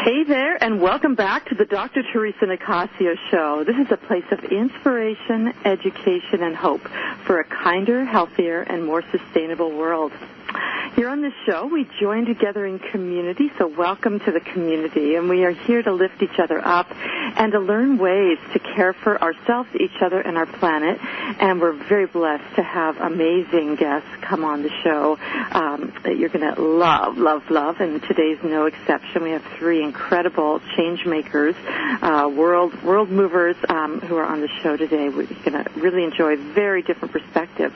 Hey there, and welcome back to the Dr. Theresa Nicassio Show. This is a place of inspiration, education, and hope for a kinder, healthier, and more sustainable world. Here on this show, we join together in community, so welcome to the community. And we are here to lift each other up and to learn ways to care for ourselves, each other, and our planet. And we're very blessed to have amazing guests come on the show that you're going to love, love, love. And today's no exception. We have three incredible change makers, world movers who are on the show today. We're going to really enjoy very different perspectives.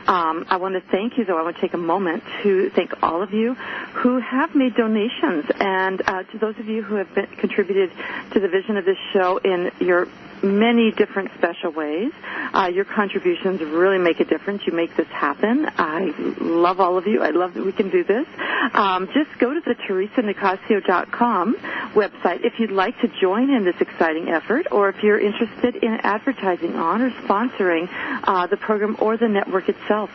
I want to thank you, though. I want to take a moment to thank all of you who have made donations, and to those of you who have contributed to the vision of this show in your many different special ways. Your contributions really make a difference. You make this happen. I love all of you. I love that we can do this. Just go to the TheresaNicassio.com website if you'd like to join in this exciting effort, or if you're interested in advertising on or sponsoring the program or the network itself.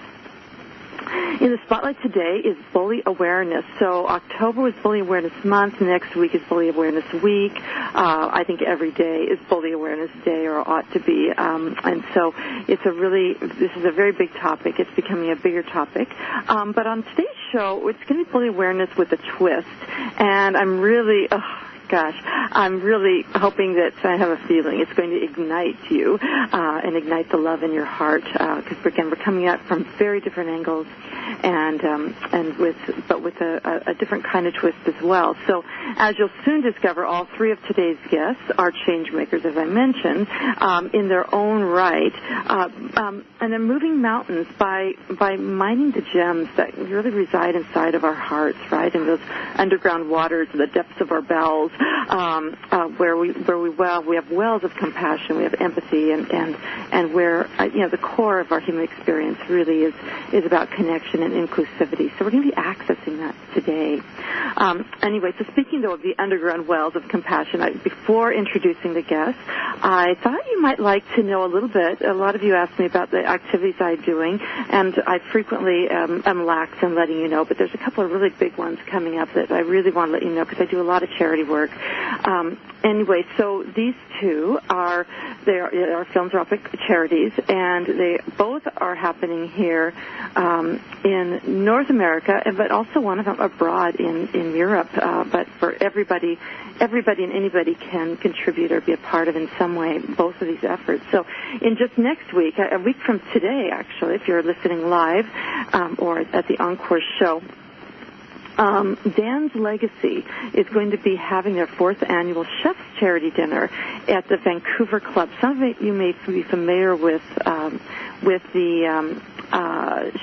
In the spotlight today is bully awareness. So October was Bully Awareness Month. Next week is Bully Awareness Week. I think every day is Bully Awareness Day, or ought to be. And so this is a very big topic. It's becoming a bigger topic. But on today's show, it's going to be bully awareness with a twist. And I'm really hoping that I have a feeling it's going to ignite you and ignite the love in your heart, because again, we're coming at it from very different angles and with a different kind of twist as well. So as you'll soon discover, all three of today's guests are change makers, as I mentioned, in their own right, and they're moving mountains by mining the gems that really reside inside of our hearts, right, in those underground waters, the depths of our bowels. Where we have wells of compassion, we have empathy, and where the core of our human experience really is about connection and inclusivity. So we're going to be accessing that today. Anyway, so speaking though of the underground wells of compassion, before introducing the guests, I thought you might like to know a little bit. A lot of you asked me about the activities I'm doing, and I frequently am lax in letting you know. But there's a couple of really big ones coming up that I really want to let you know, because I do a lot of charity work. Anyway, so these two are philanthropic charities, and they both are happening here in North America, but also one of them abroad in Europe. But for everybody and anybody can contribute or be a part of in some way both of these efforts. So in just next week, a week from today, actually, if you're listening live or at the Encore show, Dan's Legacy is going to be having their 4th annual Chef's Charity Dinner at the Vancouver Club. Some of you may be familiar with the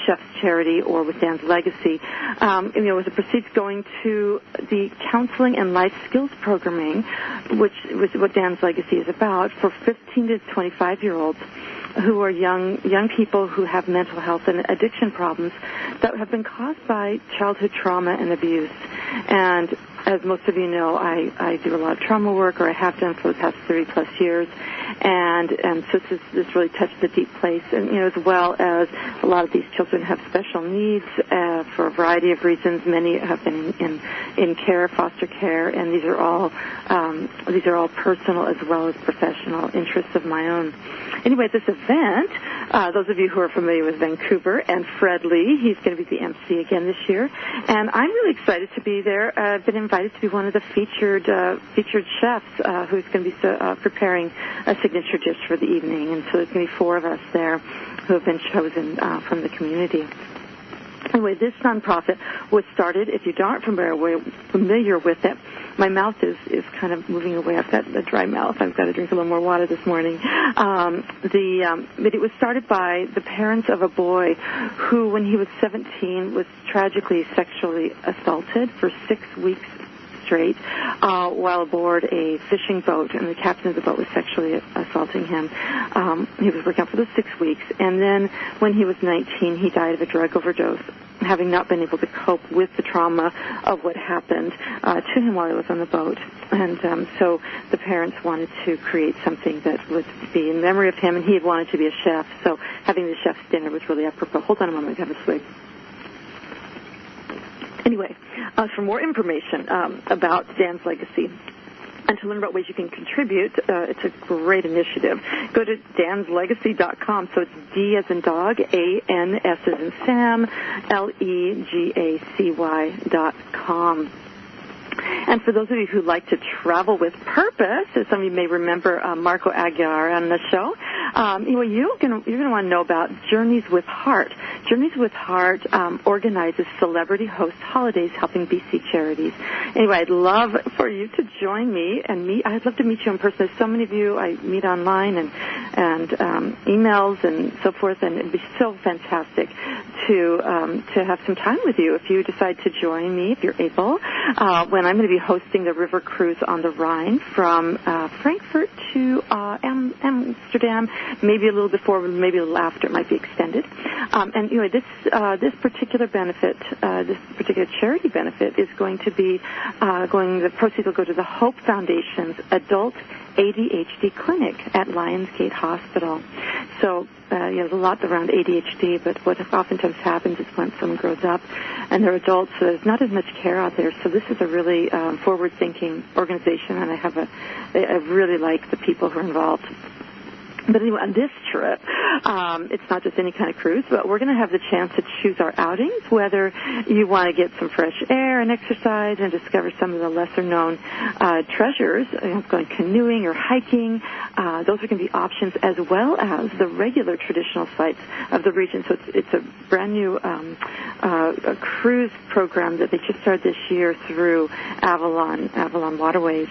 Chef's Charity or with Dan's Legacy. With the proceeds going to the counseling and life skills programming, which is what Dan's Legacy is about, for 15 to 25-year-olds who are young people who have mental health and addiction problems that have been caused by childhood trauma and abuse. And as most of you know, I do a lot of trauma work, or I have done for the past 30-plus years, and so this really touched a deep place. And as well as a lot of these children have special needs for a variety of reasons. Many have been in care, foster care, and these are all personal as well as professional interests of my own. Anyway, at this event, those of you who are familiar with Vancouver, and Fred Lee, he's going to be the MC again this year, and I'm really excited to be there. I've been invited to be one of the featured chefs who's going to be preparing a signature dish for the evening, and so there's going to be 4 of us there who have been chosen from the community. Anyway, this nonprofit was started, if you aren't familiar with it, my mouth is kind of moving away. I've got a dry mouth. I've got to drink a little more water this morning. But it was started by the parents of a boy who, when he was 17, was tragically sexually assaulted for 6 weeks straight while aboard a fishing boat, and the captain of the boat was sexually assaulting him. He was working out for those 6 weeks, and then when he was 19, he died of a drug overdose, having not been able to cope with the trauma of what happened to him while he was on the boat. And so the parents wanted to create something that would be in memory of him, and he had wanted to be a chef, so having the chef's dinner was really apropos. Hold on a moment, have a swig. Anyway, for more information about Dan's legacy and to learn about ways you can contribute, it's a great initiative. Go to danslegacy.com. So it's D as in dog, A-N-S as in Sam, Legacy.com. And for those of you who like to travel with purpose, as some of you may remember Marco Aguiar on the show, you're going to want to know about Journeys with Heart. Journeys with Heart organizes celebrity host holidays helping BC charities. Anyway, I'd love for you to join me and meet. I'd love to meet you in person. There's so many of you I meet online and emails and so forth, and it'd be so fantastic to have some time with you if you decide to join me, if you're able, when I'm going to be hosting the river cruise on the Rhine from Frankfurt to Amsterdam, maybe a little before, maybe a little after. It might be extended. And anyway, this particular benefit, this particular charity benefit is going to be the proceeds will go to the Hope Foundation's Adult ADHD Clinic at Lionsgate Hospital. So there's a lot around ADHD, but what oftentimes happens is when someone grows up and they're adults, so there's not as much care out there. So this is a really forward-thinking organization, and I really like the people who are involved. But anyway, on this trip, it's not just any kind of cruise, but we're going to have the chance to choose our outings, whether you want to get some fresh air and exercise and discover some of the lesser-known treasures, going canoeing or hiking. Those are going to be options, as well as the regular traditional sites of the region. So it's a brand-new a cruise program that they just started this year through Avalon Waterways.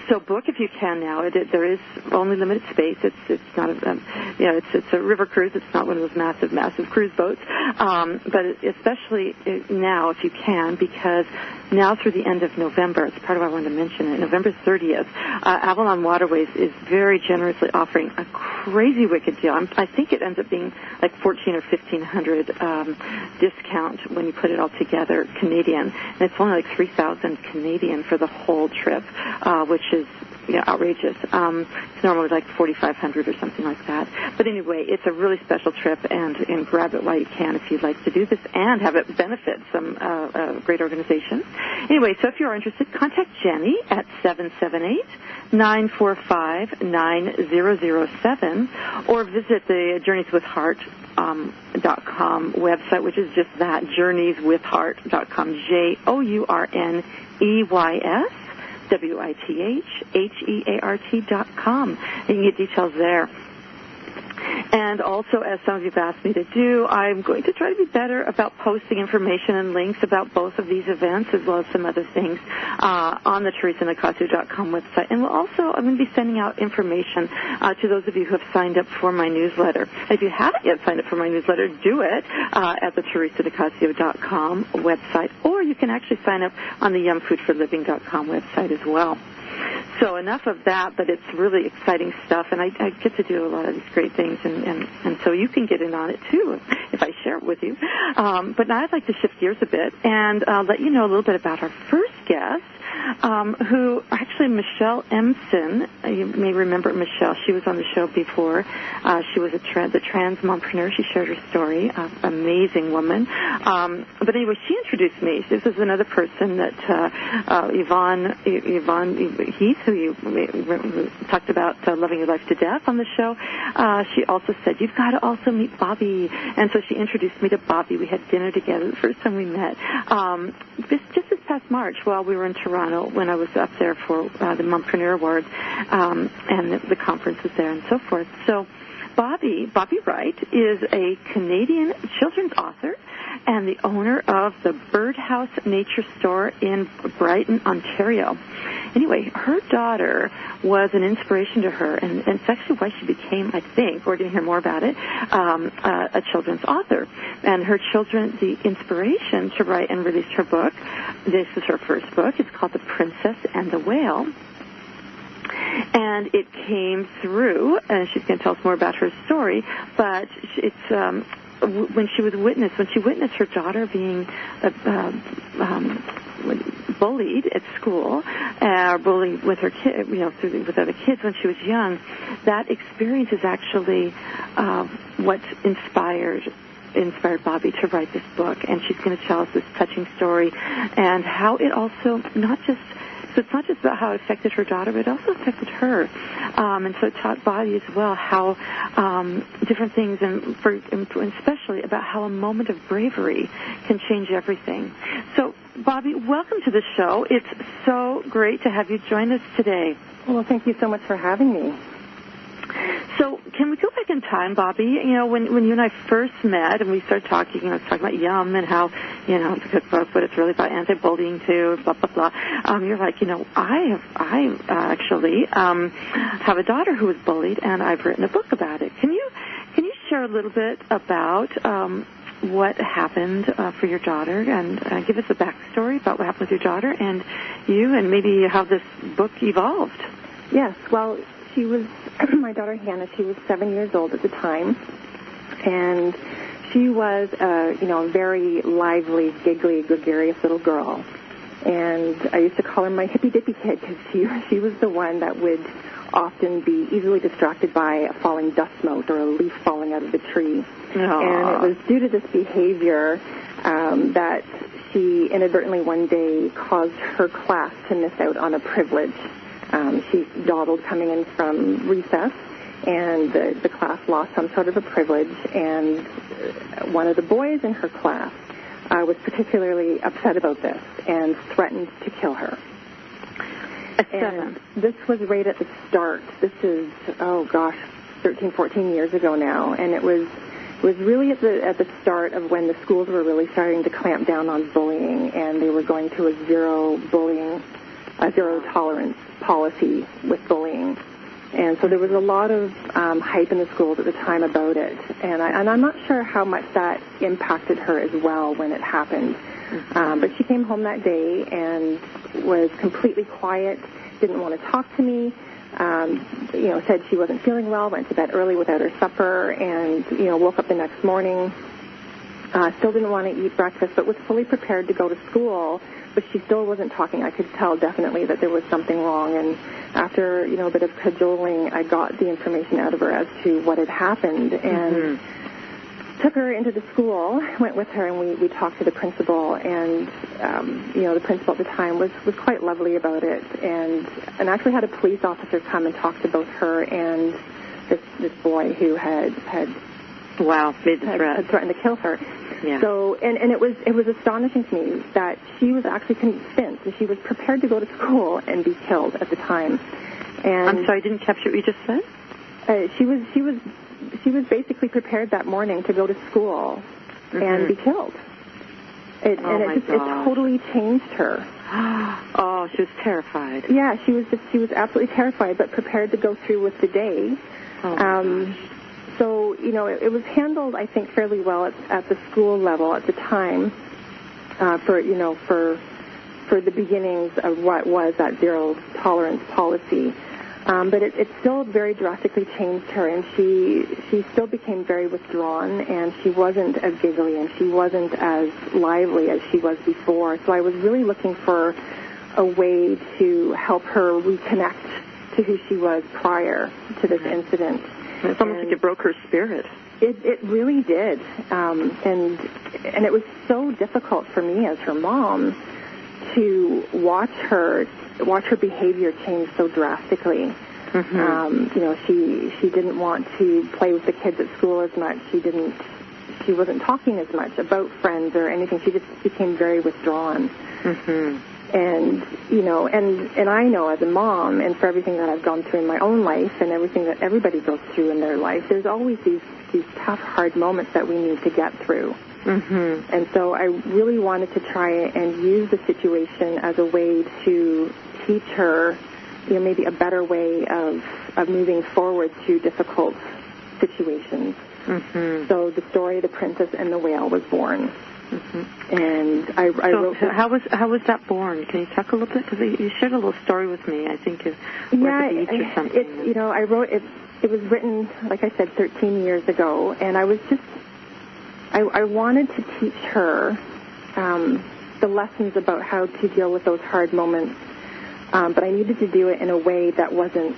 So book if you can now. There is only limited space. It's not it's a river cruise. It's not one of those massive cruise boats. But especially now, if you can, because now through the end of November, it's part of why I wanted to mention it. November 30th, Avalon Waterways is very generously offering a crazy wicked deal. I think it ends up being like $1,400 or $1,500 discount when you put it all together, Canadian, and it's only like $3,000 Canadian for the whole trip, which is outrageous. It's normally like $4,500 or something like that. But anyway, it's a really special trip, and grab it while you can if you'd like to do this and have it benefit some great organizations. Anyway, so if you're interested, contact Jenny at 778-945-9007 or visit the JourneysWithHeart.com website, which is just that, JourneysWithHeart.com, JourneysWithHeart.com. You can get details there. And also, as some of you have asked me to do, I'm going to try to be better about posting information and links about both of these events, as well as some other things, on the TheresaNicassio.com website. And I'm going to be sending out information to those of you who have signed up for my newsletter. If you haven't yet signed up for my newsletter, do it at the TheresaNicassio.com website, or you can actually sign up on the YumFoodForLiving.com website as well. So enough of that, but it's really exciting stuff, and I get to do a lot of these great things, and so you can get in on it too if I share it with you. But now I'd like to shift gears a bit and let you know a little bit about our first guest, who actually Michelle Empson. You may remember Michelle. She was on the show before. She was the trans mompreneur. She shared her story. Amazing woman. But anyway, she introduced me. This is another person that Yvonne Heath, who you talked about Loving Your Life to Death on the show. She also said, you've got to also meet Bobbi. And so she introduced me to Bobbi. We had dinner together the first time we met. Just this past March, while we were in Toronto, when I was up there for the Mompreneur Awards, and the conference was there and so forth. So Bobbi Wright is a Canadian children's author and the owner of the Birdhouse Nature Store in Brighton, Ontario. Anyway, her daughter was an inspiration to her, and it's actually why she became, I think, we're going to hear more about it, a children's author. And her children, the inspiration to write and release her book, this is her first book, it's called The Princess and the Whale. And it came through, and she's going to tell us more about her story, but it's when she witnessed her daughter being bullied at school, or bullied with her kid, with other kids when she was young. That experience is actually what inspired inspired Bobbi to write this book, and she's going to tell us this touching story and how it also so it's not just about how it affected her daughter, but it also affected her. And so it taught Bobbi as well how different things, and especially about how a moment of bravery can change everything. So, Bobbi, welcome to the show. It's so great to have you join us today. Well, thank you so much for having me. So can we go back in time, Bobbi? You know, when you and I first met and we started talking, I was talking about Yum and how, it's a cookbook, but it's really about anti-bullying too, blah, blah, blah. You're like, I actually have a daughter who was bullied, and I've written a book about it. Can you share a little bit about what happened for your daughter, and give us a backstory about what happened with your daughter and you, and maybe how this book evolved? Yes, well, she was, my daughter Hannah, she was 7 years old at the time, and she was a very lively, giggly, gregarious little girl. And I used to call her my hippy-dippy kid because she was the one that would often be easily distracted by a falling dust mote or a leaf falling out of the tree. Aww. And it was due to this behavior that she inadvertently one day caused her class to miss out on a privilege. She dawdled coming in from recess, and the class lost some sort of a privilege, and one of the boys in her class was particularly upset about this and threatened to kill her. And this was right at the start. This is, 13, 14 years ago now, and it was really at the start of when the schools were really starting to clamp down on bullying, and they were going to a zero tolerance policy with bullying. And so there was a lot of hype in the schools at the time about it. And I'm not sure how much that impacted her as well when it happened. But she came home that day and was completely quiet, didn't want to talk to me, said she wasn't feeling well, went to bed early without her supper, and, woke up the next morning, still didn't want to eat breakfast, but was fully prepared to go to school. But she still wasn't talking. I could tell definitely that there was something wrong. And after, a bit of cajoling, I got the information out of her as to what had happened, and took her into the school, went with her, and we talked to the principal. And, the principal at the time was quite lovely about it, and actually had a police officer come and talk to both her and this boy who had threatened to kill her. Yeah. So, and it was astonishing to me that she was actually convinced that she was prepared to go to school and be killed at the time. And I'm sorry, I didn't capture what you just said. She was basically prepared that morning to go to school and be killed. It totally changed her. Oh, she was terrified. Yeah, she was absolutely terrified, but prepared to go through with the day. So, it was handled, I think, fairly well at the school level at the time for the beginnings of what was that zero tolerance policy. But it still very drastically changed her, and she still became very withdrawn, and she wasn't as giggly, and she wasn't as lively as she was before. So I was really looking for a way to help her reconnect to who she was prior to this incident. It's almost like it broke her spirit. It really did, and it was so difficult for me as her mom to watch her behavior change so drastically. She didn't want to play with the kids at school as much. She wasn't talking as much about friends or anything. She just became very withdrawn. And, and I know as a mom, and for everything that I've gone through in my own life and everything that everybody goes through in their life, there's always these tough, hard moments that we need to get through. And so I really wanted to try and use the situation as a way to teach her, maybe a better way of moving forward through difficult situations. So the story, The Princess and the Whale, was born. And I wrote. How was that born? Can you talk a little bit? Because you shared a little story with me. I think at the beach or something. I wrote it. It was written, like I said, 13 years ago, and I was just. I wanted to teach her the lessons about how to deal with those hard moments, but I needed to do it in a way that wasn't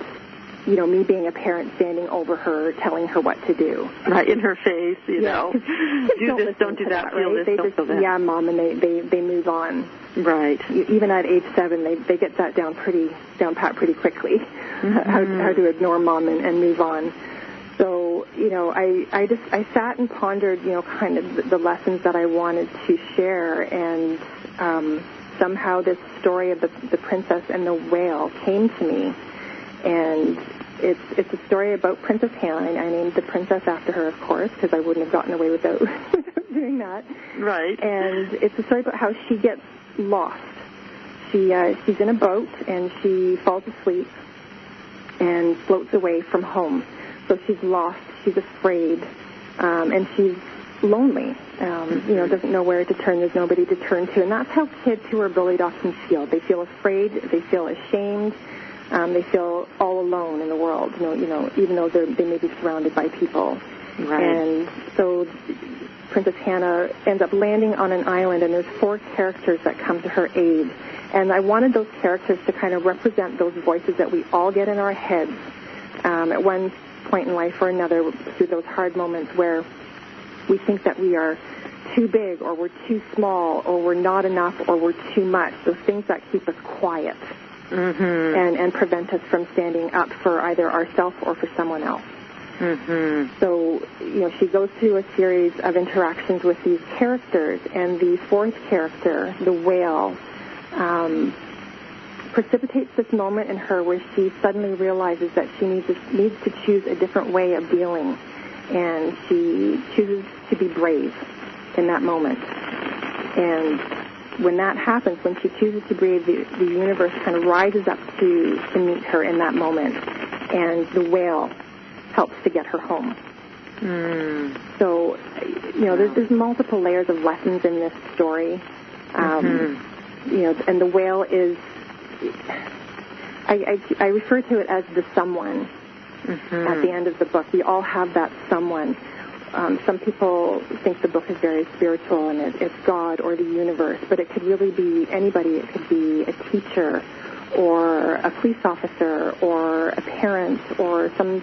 me being a parent standing over her, telling her what to do. Right, in her face, you know. Do this, don't do that, feel this, don't feel that. Yeah, Mom, and they move on. Right. Even at age 7, they get that down pat pretty quickly, how to ignore Mom and move on. So, I sat and pondered, kind of the lessons that I wanted to share, and somehow this story of the princess and the whale came to me. And it's a story about Princess Hannah. I named the princess after her, of course, because I wouldn't have gotten away without doing that. Right. And it's a story about how she gets lost. She's in a boat, and she falls asleep and floats away from home. So she's lost, she's afraid, and she's lonely. Doesn't know where to turn. There's nobody to turn to. And that's how kids who are bullied often feel. They feel afraid. They feel ashamed. They feel all alone in the world, even though they may be surrounded by people. Right. And so Princess Hannah ends up landing on an island, and there's 4 characters that come to her aid. And I wanted those characters to kind of represent those voices that we all get in our heads at one point in life or another, through those hard moments where we think that we are too big, or we're too small, or we're not enough, or we're too much. Those things that keep us quiet. And prevent us from standing up for either ourselves or for someone else. So, she goes through a series of interactions with these characters, and the 4th character, the whale, precipitates this moment in her where she suddenly realizes that she needs to choose a different way of dealing, and she chooses to be brave in that moment. And when that happens, when she chooses to brave, the universe kind of rises up to meet her in that moment, and the whale helps to get her home. So, there's multiple layers of lessons in this story. And the whale is, I refer to it as the someone at the end of the book. We all have that someone. Some people think the book is very spiritual, and it's God or the universe, but it could really be anybody. It could be a teacher, or a police officer, or a parent, or some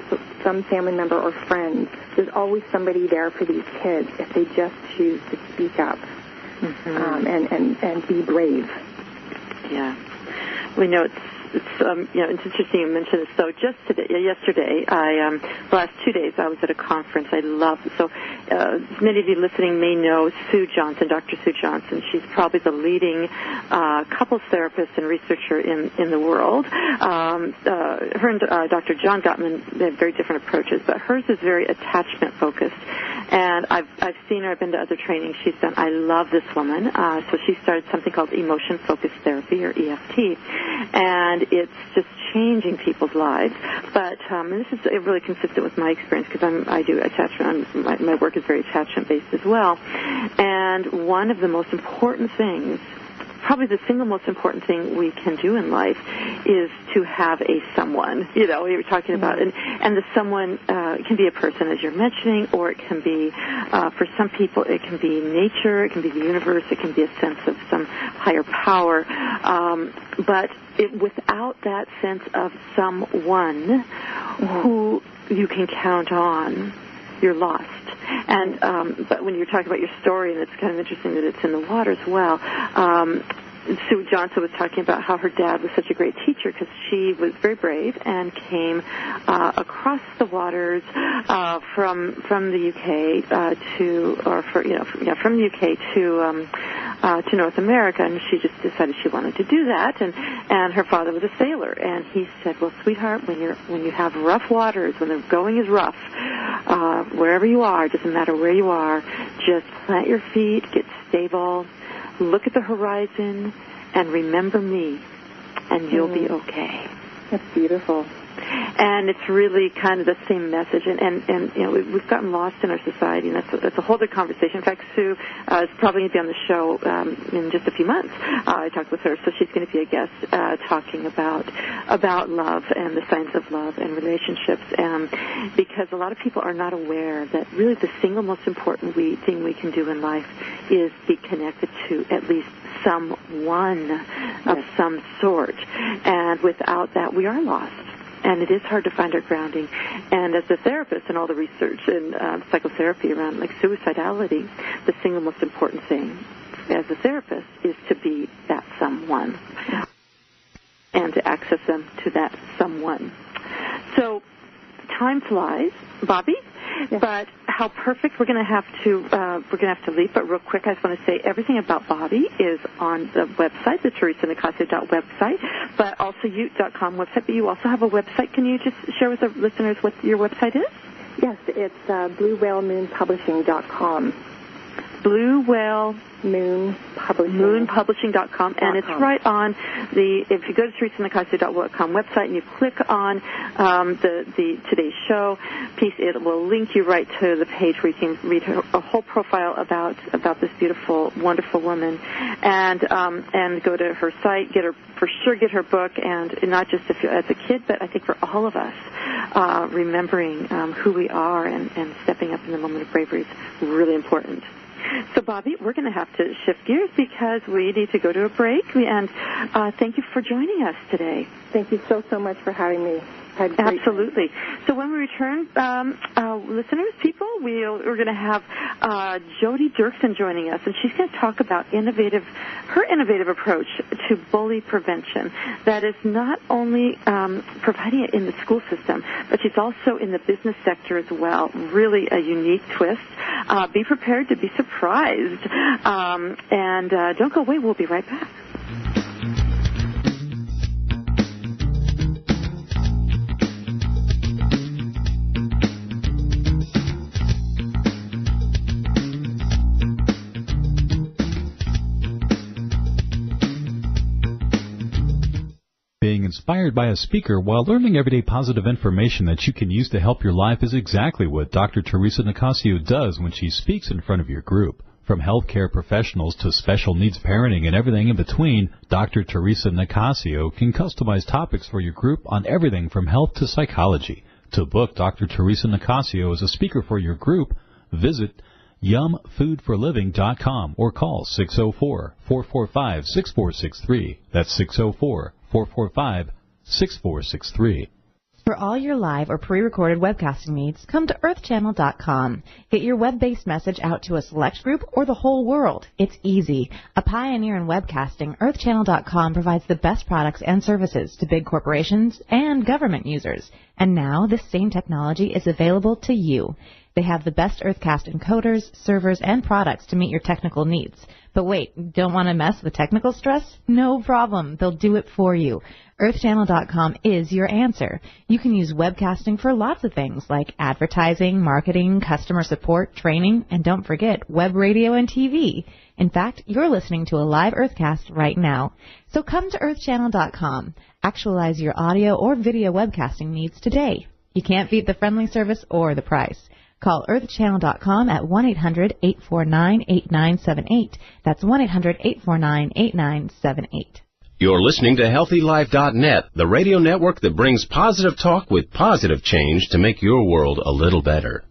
family member or friend. There's always somebody there for these kids if they just choose to speak up and be brave. Yeah. We know it's interesting you mentioned this. So just yesterday, last 2 days, I was at a conference I love. So many of you listening may know Sue Johnson, Dr. Sue Johnson. She's probably the leading couples therapist and researcher in the world. Her and Dr. John Gottman, they have very different approaches, but hers is very attachment focused. And I've seen her. I've been to other trainings she's done. I love this woman. So she started something called emotion-focused therapy, or EFT, and it's just changing people's lives. But this is really consistent with my experience, because I do attachment. My work is very attachment-based as well. And one of the most important things, probably the single most important thing we can do in life, is to have a someone, we were talking about. And the someone can be a person, as you're mentioning, or it can be, for some people, it can be nature, it can be the universe, it can be a sense of some higher power. But without that sense of someone who you can count on, you're lost. And but when you're talking about your story, and it's kind of interesting that it's in the water as well, Sue Johnson was talking about how her dad was such a great teacher, because she was very brave and came across the waters from the UK from the UK to North America, and she just decided she wanted to do that. And her father was a sailor, and he said, "Well, sweetheart, when you have rough waters, when the going is rough, wherever you are, it doesn't matter where you are, just plant your feet, get stable, look at the horizon, and remember me, and you'll be okay." That's beautiful. And it's really kind of the same message, and we've gotten lost in our society, and that's a whole other conversation. In fact, Sue is probably going to be on the show in just a few months. I talked with her, so she's going to be a guest talking about love and the science of love and relationships, because a lot of people are not aware that really the single most important thing we can do in life is be connected to at least someone of some sort, and without that, we are lost. And it is hard to find our grounding. And as a therapist and all the research in psychotherapy around like suicidality, the single most important thing as a therapist is to be that someone and to access them to that someone. So time flies, Bobbi. Yes. But how perfect! We're going to have to leave. But real quick, I just want to say everything about Bobbi is on the website, the Theresa Nicassio website, but also Ute.com website. But you also have a website. Can you just share with the listeners what your website is? Yes, it's bluewhalemoonpublishing.com. Moonpublishing.com, and it's right on if you go to theresanicassio.com website and you click on the today's show piece, it will link you right to the page where you can read a whole profile about this beautiful, wonderful woman, and go to her site, get her book, and not just if you're as a kid, but I think for all of us, remembering who we are and stepping up in the moment of bravery is really important. So, Bobbi, we're going to have to shift gears because we need to go to a break. And thank you for joining us today. Thank you so much for having me. Absolutely. So when we return, listeners, people, we're going to have Jodi Dirksen joining us, and she's going to talk about her innovative approach to bully prevention. That is not only providing it in the school system, but she's also in the business sector as well. Really a unique twist. Be prepared to be surprised. And don't go away. We'll be right back. Being inspired by a speaker while learning everyday positive information that you can use to help your life is exactly what Dr. Theresa Nicassio does when she speaks in front of your group. From healthcare professionals to special needs parenting and everything in between, Dr. Theresa Nicassio can customize topics for your group on everything from health to psychology. To book Dr. Theresa Nicassio as a speaker for your group, visit yumfoodforliving.com or call 604-445-6463. That's 604-445-6463. For all your live or pre-recorded webcasting needs, come to earthchannel.com. Get your web-based message out to a select group or the whole world. It's easy. A pioneer in webcasting, earthchannel.com provides the best products and services to big corporations and government users. And now this same technology is available to you. They have the best Earthcast encoders, servers, and products to meet your technical needs. But wait, don't want to mess with technical stress? No problem. They'll do it for you. EarthChannel.com is your answer. You can use webcasting for lots of things like advertising, marketing, customer support, training, and don't forget web radio and TV. In fact, you're listening to a live Earthcast right now. So come to EarthChannel.com. Actualize your audio or video webcasting needs today. You can't beat the friendly service or the price. Call earthchannel.com at 1-800-849-8978. That's 1-800-849-8978. You're listening to HealthyLife.net, the radio network that brings positive talk with positive change to make your world a little better.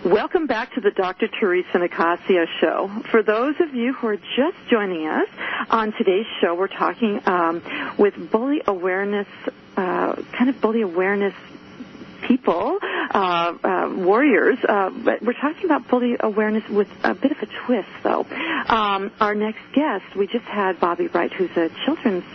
Welcome back to the Dr. Theresa Nicassio Show. For those of you who are just joining us, on today's show we're talking with bully awareness people, warriors, but we're talking about bully awareness with a bit of a twist, though. Our next guest, we just had Bobbi Wright, who's a children's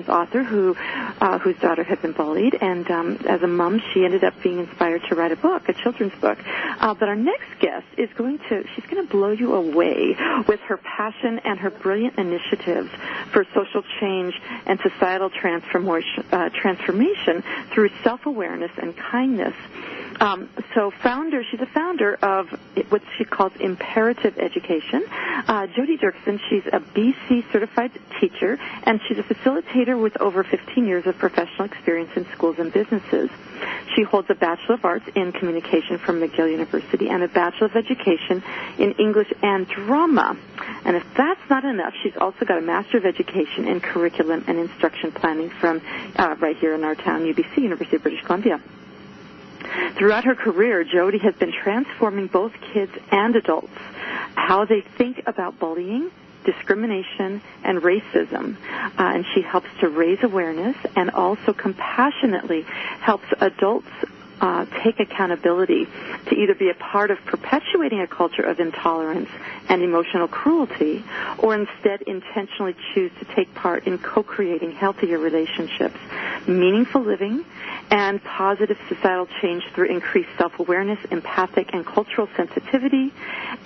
author whose daughter had been bullied, and as a mom, she ended up being inspired to write a book, a children's book. But our next guest she's going to blow you away with her passion and her brilliant initiatives for social change and societal transformation through self-awareness and kindness. She's a founder of what she calls Imperative Education. Jodi Dirksen, she's a BC certified teacher, and she's a facilitator with over 15 years of professional experience in schools and businesses. She holds a Bachelor of Arts in Communication from McGill University and a Bachelor of Education in English and Drama. And if that's not enough, she's also got a Master of Education in Curriculum and Instruction Planning from right here in our town, UBC, University of British Columbia. Throughout her career, Jodi has been transforming both kids and adults, how they think about bullying, discrimination, and racism. And she helps to raise awareness and also compassionately helps adults take accountability to either be a part of perpetuating a culture of intolerance and emotional cruelty, or instead intentionally choose to take part in co-creating healthier relationships, meaningful living, and positive societal change through increased self-awareness, empathic and cultural sensitivity,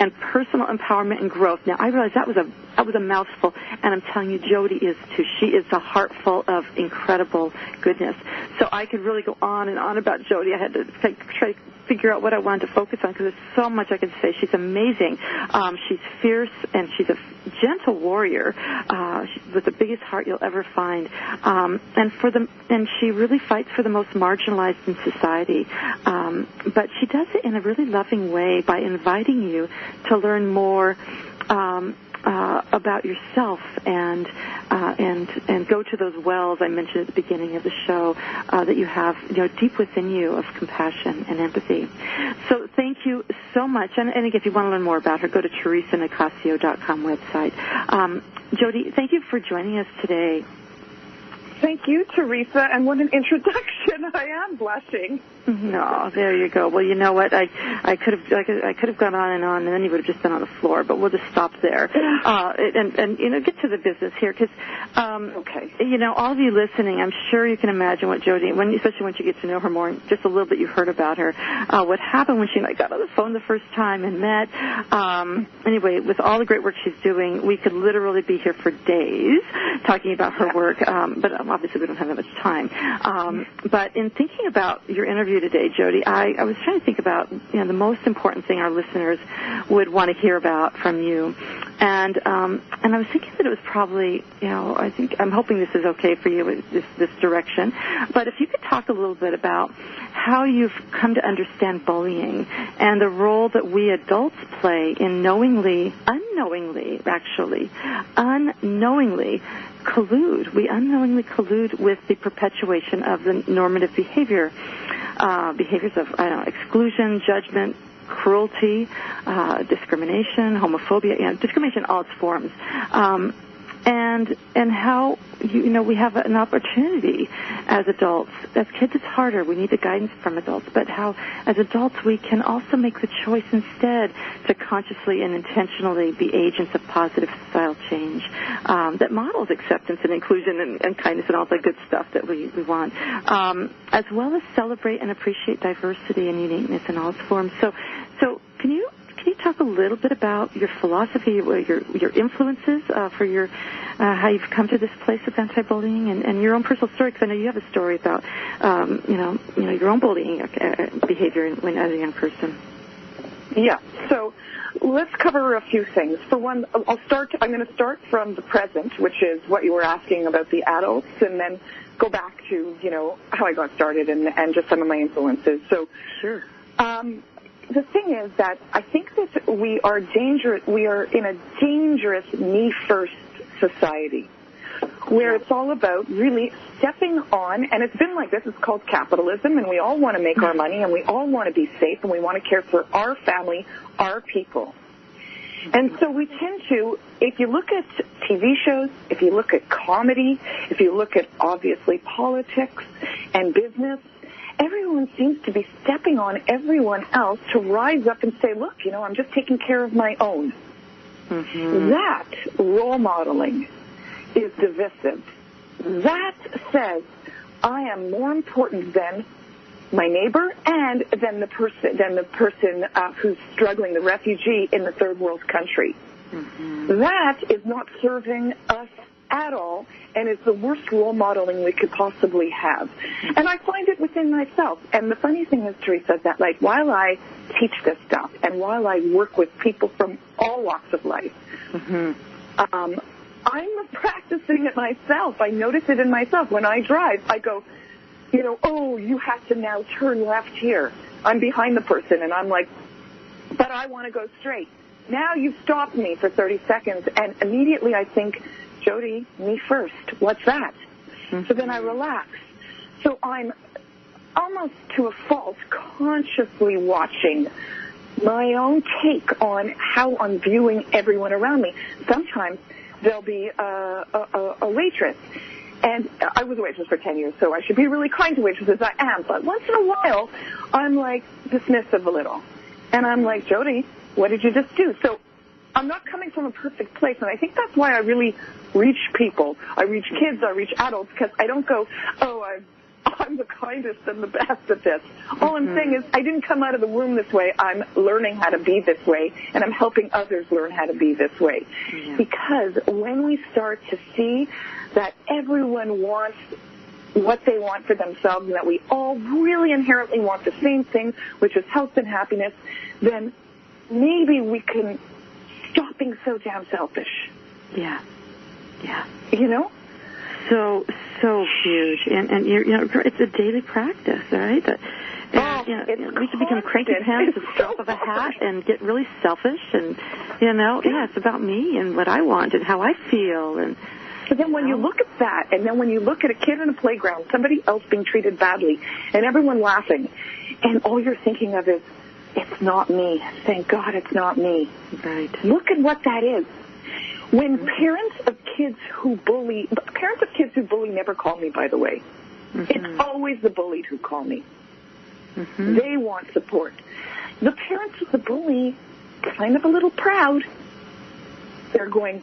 and personal empowerment and growth. Now, I realize that was a mouthful, and I'm telling you, Jodi is too. She is a heart full of incredible goodness. So I could really go on and on about Jodi. I had to try to figure out what I wanted to focus on because there's so much I could say. She's amazing. She's fierce, and she's a gentle warrior with the biggest heart you'll ever find. And she really fights for the most marginalized in society. But she does it in a really loving way by inviting you to learn more about yourself and go to those wells I mentioned at the beginning of the show that you have, deep within you of compassion and empathy. So thank you so much. And again, if you want to learn more about her, go to TheresaNicassio.com website. Jodi, thank you for joining us today. Thank you, Theresa, and what an introduction. I am blushing. No, there you go. Well, you know what? I could have gone on, and then you would have just been on the floor. But we'll just stop there, and get to the business here, because okay. All of you listening, I'm sure you can imagine what Jodi, especially once you get to know her more, just a little bit you've heard about her, what happened when she and I got on the phone the first time and met. Anyway, with all the great work she's doing, we could literally be here for days talking about her work, but obviously we don't have that much time. But in thinking about your interview today, Jodi, I was trying to think about the most important thing our listeners would want to hear about from you, and I was thinking that it was probably I'm hoping this is okay for you, this direction, but if you could talk a little bit about how you've come to understand bullying and the role that we adults play in unknowingly collude with the perpetuation of the normative behaviors of exclusion, judgment, cruelty, discrimination, homophobia, discrimination in all its forms, and how we have an opportunity as adults. As kids, it's harder. We need the guidance from adults, but how as adults we can also make the choice instead to consciously and intentionally be agents of positive societal change that models acceptance and inclusion and kindness and all the good stuff that we want, as well as celebrate and appreciate diversity and uniqueness in all its forms. So can you talk a little bit about your philosophy, your influences for your how you've come to this place of anti-bullying and your own personal story? Because I know you have a story about your own bullying behavior when as a young person. Yeah. So let's cover a few things. For one, I'm going to start from the present, which is what you were asking about the adults, and then go back to how I got started and just some of my influences. So sure. The thing is that I think that we are in a dangerous me-first society where it's all about really stepping on, and it's been like this, it's called capitalism, and we all want to make our money, and we all want to be safe, and we want to care for our family, our people. And so we tend to, if you look at TV shows, if you look at comedy, if you look at, obviously, politics and business, everyone seems to be stepping on everyone else to rise up and say, look, I'm just taking care of my own. Mm-hmm. That role modeling is divisive. That says I am more important than my neighbor and than the person who's struggling, the refugee in the third world country. Mm-hmm. That is not serving us at all, and it's the worst role modeling we could possibly have. And I find it within myself. And the funny thing is, Theresa, that while I teach this stuff and while I work with people from all walks of life, mm-hmm. I'm practicing it myself. I notice it in myself. When I drive, I go, you have to now turn left here. I'm behind the person, and I'm like, but I want to go straight. Now you've stopped me for 30 seconds, and immediately I think, Jodi, me first. What's that? Mm-hmm. So then I relax. So I'm almost to a fault, consciously watching my own take on how I'm viewing everyone around me. Sometimes there'll be a waitress, and I was a waitress for 10 years, so I should be really kind to waitresses. I am, but once in a while, I'm like dismissive a little, and I'm like, Jodi, what did you just do? So I'm not coming from a perfect place, and I think that's why I really reach people. I reach kids, I reach adults, because I don't go, I'm the kindest and the best at this. All I'm saying is I didn't come out of the womb this way. I'm learning how to be this way, and I'm helping others learn how to be this way. Yeah. Because when we start to see that everyone wants what they want for themselves and that we all really inherently want the same thing, which is health and happiness, then maybe we can stop being so damn selfish. Yeah. Yeah. You know? So huge, and you know, it's a daily practice, right? We can become cranky pants at the drop of a hat and get really selfish, and it's about me and what I want and how I feel. And so then when you look at that, and then when you look at a kid in a playground, somebody else being treated badly, and everyone laughing, and all you're thinking of is, it's not me. Thank God it's not me. Right. Look at what that is. When parents of kids who bully never call me, by the way. It's always the bullied who call me. They want support. The parents of the bully, kind of a little proud. They're going,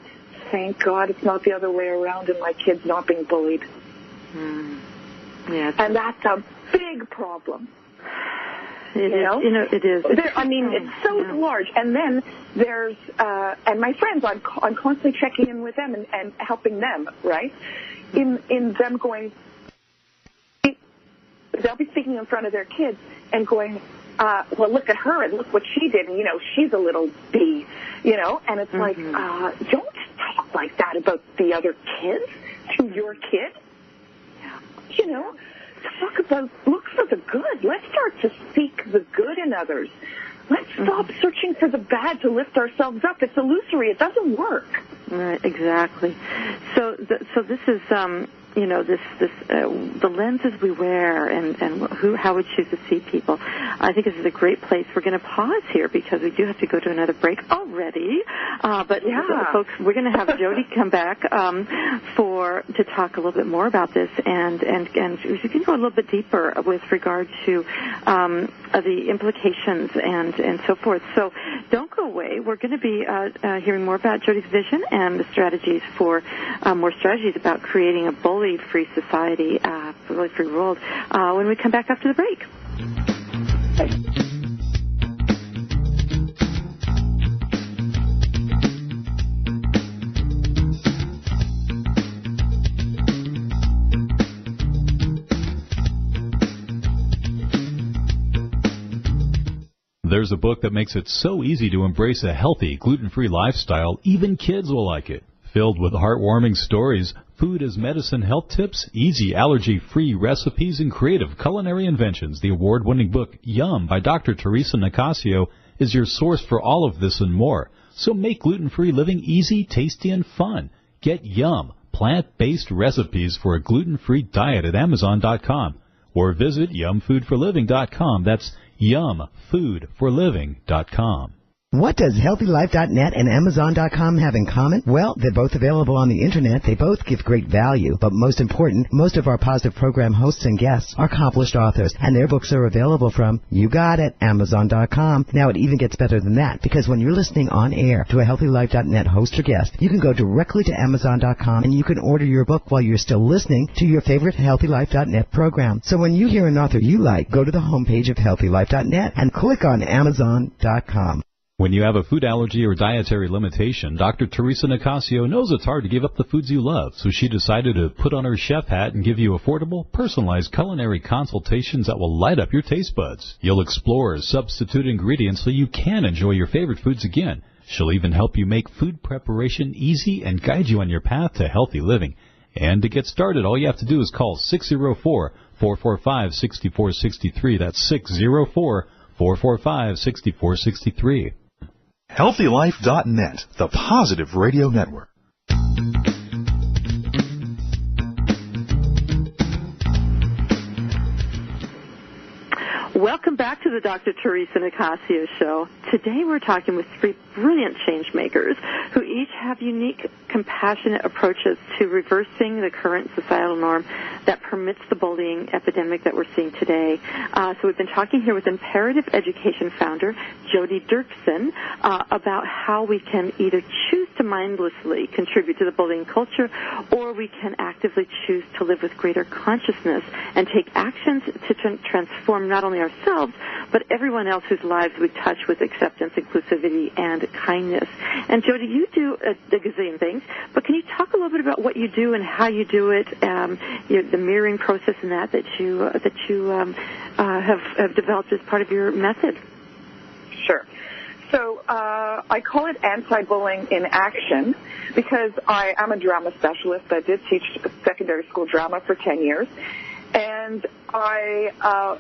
thank God it's not the other way around and my kid's not being bullied. Yeah, and that's a big problem. It is. It's so large. And then there's, and my friends, I'm constantly checking in with them and helping them, right? In them going, they'll be speaking in front of their kids and going, well, look at her and look what she did. And, she's a little bee, and it's like, don't talk like that about the other kids to your kid. Look for the good. Let's start to seek the good in others. Let's stop searching for the bad to lift ourselves up. It's illusory. It doesn't work. Right, exactly. So this is, the lenses we wear and how we choose to see people. I think this is a great place. We're going to pause here because we do have to go to another break already. Folks, we're going to have Jodi come back to talk a little bit more about this, and we can go a little bit deeper with regard to the implications and so forth. So don't go away. We're going to be hearing more about Jodi's vision and the strategies for more strategies about creating a bully-free society, bully-free world, when we come back after the break. There's a book that makes it so easy to embrace a healthy, gluten-free lifestyle, even kids will like it. Filled with heartwarming stories, food as medicine health tips, easy allergy-free recipes, and creative culinary inventions, the award-winning book Yum by Dr. Theresa Nicassio is your source for all of this and more. So make gluten-free living easy, tasty, and fun. Get Yum, plant-based recipes for a gluten-free diet at Amazon.com. Or visit yumfoodforliving.com. That's yumfoodforliving.com. What does HealthyLife.net and Amazon.com have in common? Well, they're both available on the Internet. They both give great value. But most important, most of our positive program hosts and guests are accomplished authors, and their books are available from, you got it, Amazon.com. Now, it even gets better than that, because when you're listening on air to a HealthyLife.net host or guest, you can go directly to Amazon.com, and you can order your book while you're still listening to your favorite HealthyLife.net program. So when you hear an author you like, go to the homepage of HealthyLife.net and click on Amazon.com. When you have a food allergy or dietary limitation, Dr. Theresa Nicassio knows it's hard to give up the foods you love, so she decided to put on her chef hat and give you affordable, personalized culinary consultations that will light up your taste buds. You'll explore substitute ingredients so you can enjoy your favorite foods again. She'll even help you make food preparation easy and guide you on your path to healthy living. And to get started, all you have to do is call 604-445-6463. That's 604-445-6463. HealthyLife.net, the positive radio network. Welcome back to the Dr. Theresa Nicassio Show. Today we're talking with three brilliant change makers who each have unique, compassionate approaches to reversing the current societal norm that permits the bullying epidemic that we're seeing today. So we've been talking here with Imperative Education founder Jodi Dirksen about how we can either choose to mindlessly contribute to the bullying culture, or we can actively choose to live with greater consciousness and take actions to transform not only ourselves, but everyone else whose lives we touch with acceptance, inclusivity, and kindness. And Jodi, you do a gazillion things, but can you talk a little bit about what you do and how you do it, the mirroring process and that you have developed as part of your method? Sure. So I call it anti-bullying in action because I am a drama specialist. I did teach secondary school drama for 10 years. And I'll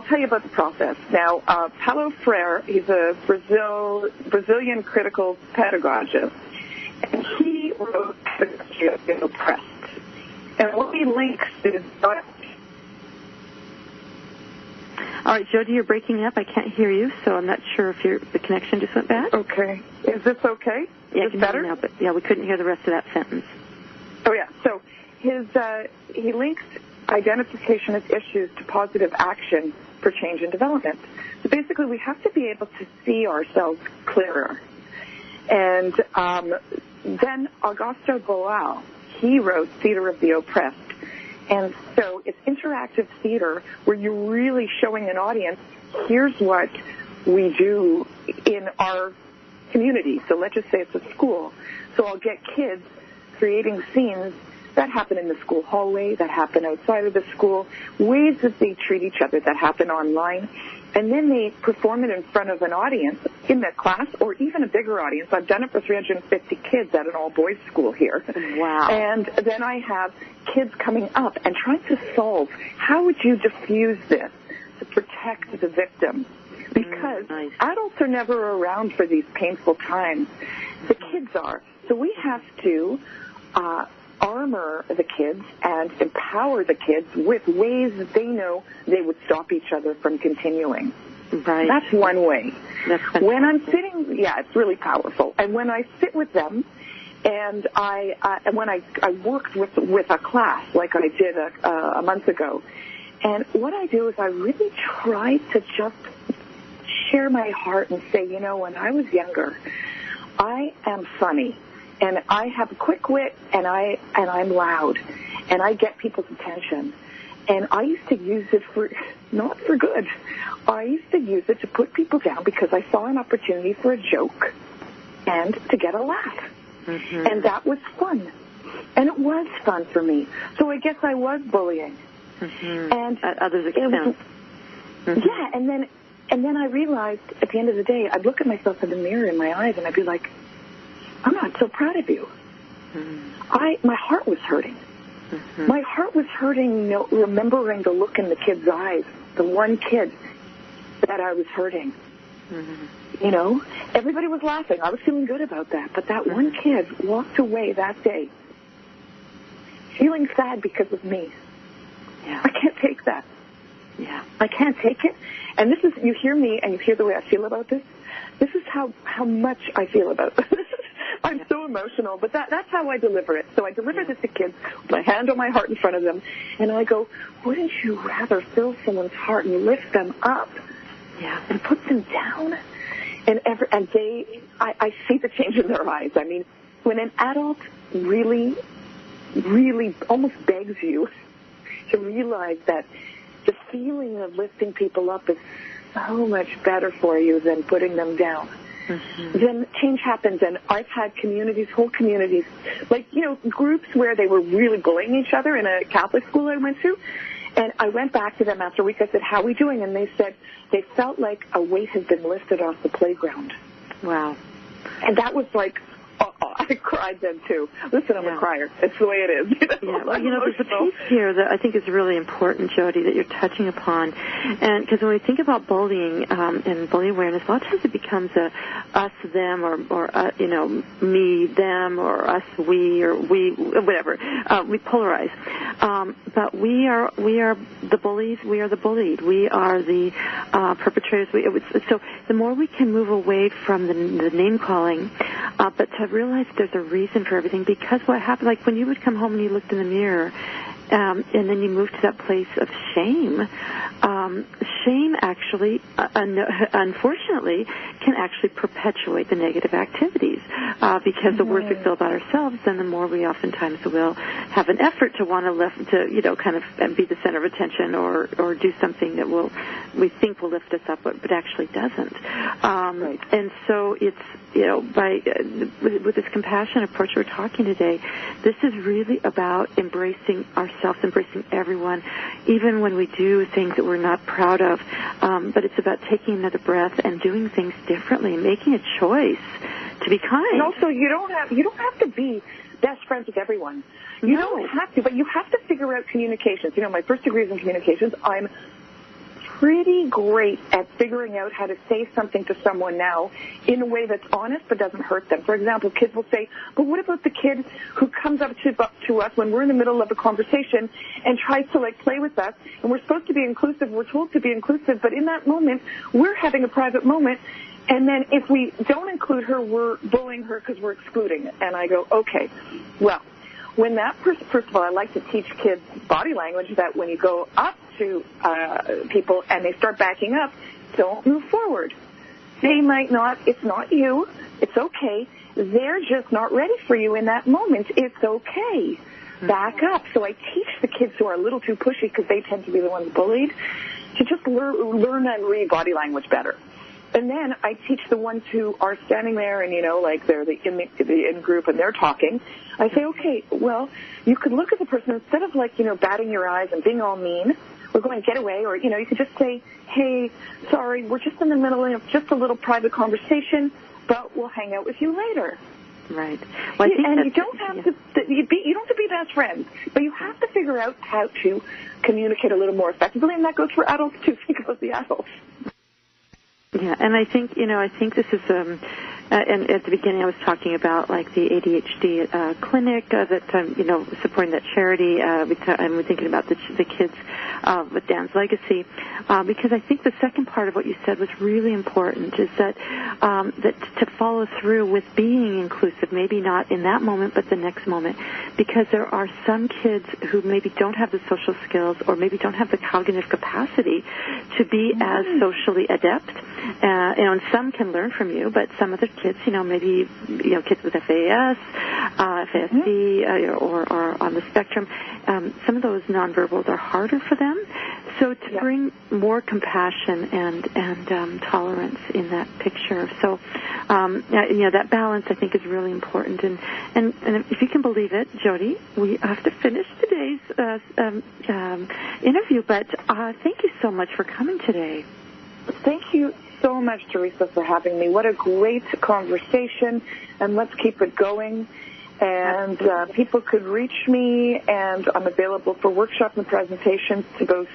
tell you about the process. Now, Paulo Freire, he's a Brazilian critical pedagogist, and he wrote Pedagogy of the Oppressed. And what he links is... All right, Jodi, you're breaking up. I can't hear you, so I'm not sure if the connection just went bad. Okay. Is this okay? Yeah, is this better? Now, but yeah, we couldn't hear the rest of that sentence. Oh, yeah. So he links identification of issues to positive action for change and development. So basically, we have to be able to see ourselves clearer. And then Augusto Boal, he wrote Theater of the Oppressed. And so it's interactive theater where you're really showing an audience, here's what we do in our community. So let's just say it's a school. So I'll get kids creating scenes that happen in the school hallway, that happen outside of the school, ways that they treat each other that happen online, and then they perform it in front of an audience in their class or even a bigger audience. I've done it for 350 kids at an all-boys school here. Wow. And then I have kids coming up and trying to solve, how would you diffuse this to protect the victim? Because adults are never around for these painful times. The kids are. So we have to armor the kids and empower the kids with ways that they know they would stop each other from continuing. Right. That's one way. That's when I'm sitting, it's really powerful. And when I sit with them, and when I worked with a class like I did a month ago, and what I do is I really try to just share my heart and say, when I was younger, I am funny. And I have a quick wit, and I'm loud, and I get people's attention. And I used to use it not for good. I used to use it to put people down because I saw an opportunity for a joke and to get a laugh. Mm-hmm. And that was fun. And it was fun for me. So I guess I was bullying. Mm-hmm. And at others' expense. Mm-hmm. Yeah, and then I realized at the end of the day, I'd look at myself in the mirror in my eyes, and I'd be like, I'm not so proud of you. Mm-hmm. My heart was hurting. Mm-hmm. My heart was hurting, remembering the look in the kid's eyes, the one kid that I was hurting. Mm-hmm. Everybody was laughing. I was feeling good about that. But that one kid walked away that day feeling sad because of me. Yeah. I can't take that. Yeah. I can't take it. And this is, you hear me and you hear the way I feel about this. This is how much I feel about this. I'm so emotional, but that's how I deliver it. So I deliver this to kids with my hand on my heart in front of them, and I go, wouldn't you rather fill someone's heart and lift them up and put them down? And I see the change in their eyes. I mean, when an adult really, really almost begs you to realize that the feeling of lifting people up is so much better for you than putting them down. Mm-hmm. Then change happens, and I've had whole communities, groups where they were really bullying each other in a Catholic school I went to, and I went back to them after a week. I said, how are we doing? And they said they felt like a weight had been lifted off the playground. Wow. And that was like, I cried then too. Listen, I'm a crier. It's the way it is. Well, there's a piece here that I think is really important, Jodi, that you're touching upon, and because when we think about bullying and bullying awareness, a lot of times it becomes a us, them, or me, them, or us, we, or we, whatever. We polarize, but we are the bullies. We are the bullied. We are the perpetrators. So the more we can move away from the name calling, but to realize there's a reason for everything. Because what happened, like when you would come home and you looked in the mirror, and then you moved to that place of shame. Shame actually, unfortunately, can actually perpetuate the negative activities because the worse we feel about ourselves, then the more we oftentimes will have an effort to want to kind of be the center of attention or do something that we think will lift us up, but actually doesn't. Right. And so it's with this compassion approach we're talking today, this is really about embracing ourselves, embracing everyone, even when we do things that we're not proud of. But it's about taking another breath and doing things differently, making a choice to be kind. And also, you don't have to be best friends with everyone. You don't have to, but you have to figure out communications. My first degree is in communications. I'm pretty great at figuring out how to say something to someone now in a way that's honest but doesn't hurt them. For example, kids will say, but what about the kid who comes up to us when we're in the middle of a conversation and tries to play with us, and we're supposed to be inclusive, we're told to be inclusive, but in that moment we're having a private moment, and then if we don't include her, we're bullying her because we're excluding. And I go, okay, well, when that person, first of all, I like to teach kids body language, that when you go up to people and they start backing up, don't move forward. They might not, it's not you, it's okay. They're just not ready for you in that moment. It's okay. Back up. So I teach the kids who are a little too pushy, because they tend to be the ones bullied, to just learn and read body language better. And then I teach the ones who are standing there and, they're the in group and they're talking. I say, okay, well, you could look at the person instead of batting your eyes and being all mean. We're going to get away, or, you could just say, hey, sorry, we're just in the middle of just a little private conversation, but we'll hang out with you later. Right. Well, and you don't have to be best friends, but you have to figure out how to communicate a little more effectively, and that goes for adults too. Think about the adults. Yeah, and I think this is and at the beginning I was talking about the ADHD clinic that supporting that charity. I'm thinking about the kids with Dan's legacy, because I think the second part of what you said was really important, is that to follow through with being inclusive, maybe not in that moment but the next moment, because there are some kids who maybe don't have the social skills or maybe don't have the cognitive capacity to be as socially adept. And some can learn from you, but some other kids, maybe kids with FAS, FASD, or on the spectrum, some of those nonverbals are harder for them. So to bring more compassion and tolerance in that picture. So that balance, I think, is really important. And if you can believe it, Jodi, we have to finish today's interview. But thank you so much for coming today. Thank you so much, Theresa, for having me. What a great conversation, and let's keep it going. And people could reach me, and I'm available for workshops and presentations to both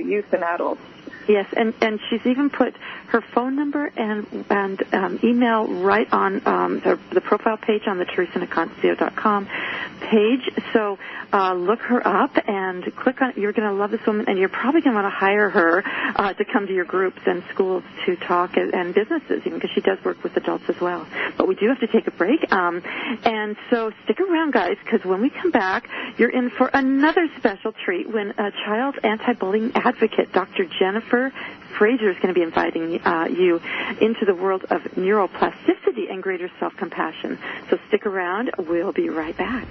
youth and adults. Yes, and she's even put her phone number and email right on the profile page on the TheresaNicassio.com page. So look her up and click on it. You're going to love this woman, and you're probably going to want to hire her to come to your groups and schools to talk, and businesses, even, because she does work with adults as well. But we do have to take a break. And so stick around, guys, because when we come back, you're in for another special treat when a child anti-bullying advocate, Dr. Jennifer Fraser, is going to be inviting you into the world of neuroplasticity and greater self-compassion. So stick around. We'll be right back.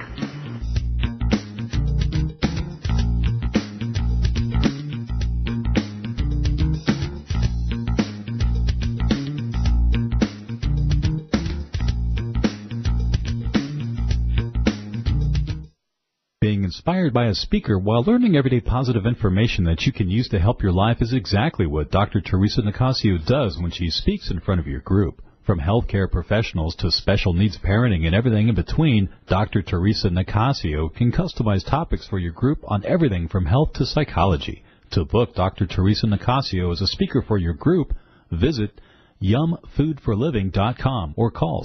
Being inspired by a speaker while learning everyday positive information that you can use to help your life is exactly what Dr. Theresa Nicassio does when she speaks in front of your group. From healthcare professionals to special needs parenting and everything in between, Dr. Theresa Nicassio can customize topics for your group on everything from health to psychology. To book Dr. Theresa Nicassio as a speaker for your group, visit yumfoodforliving.com or call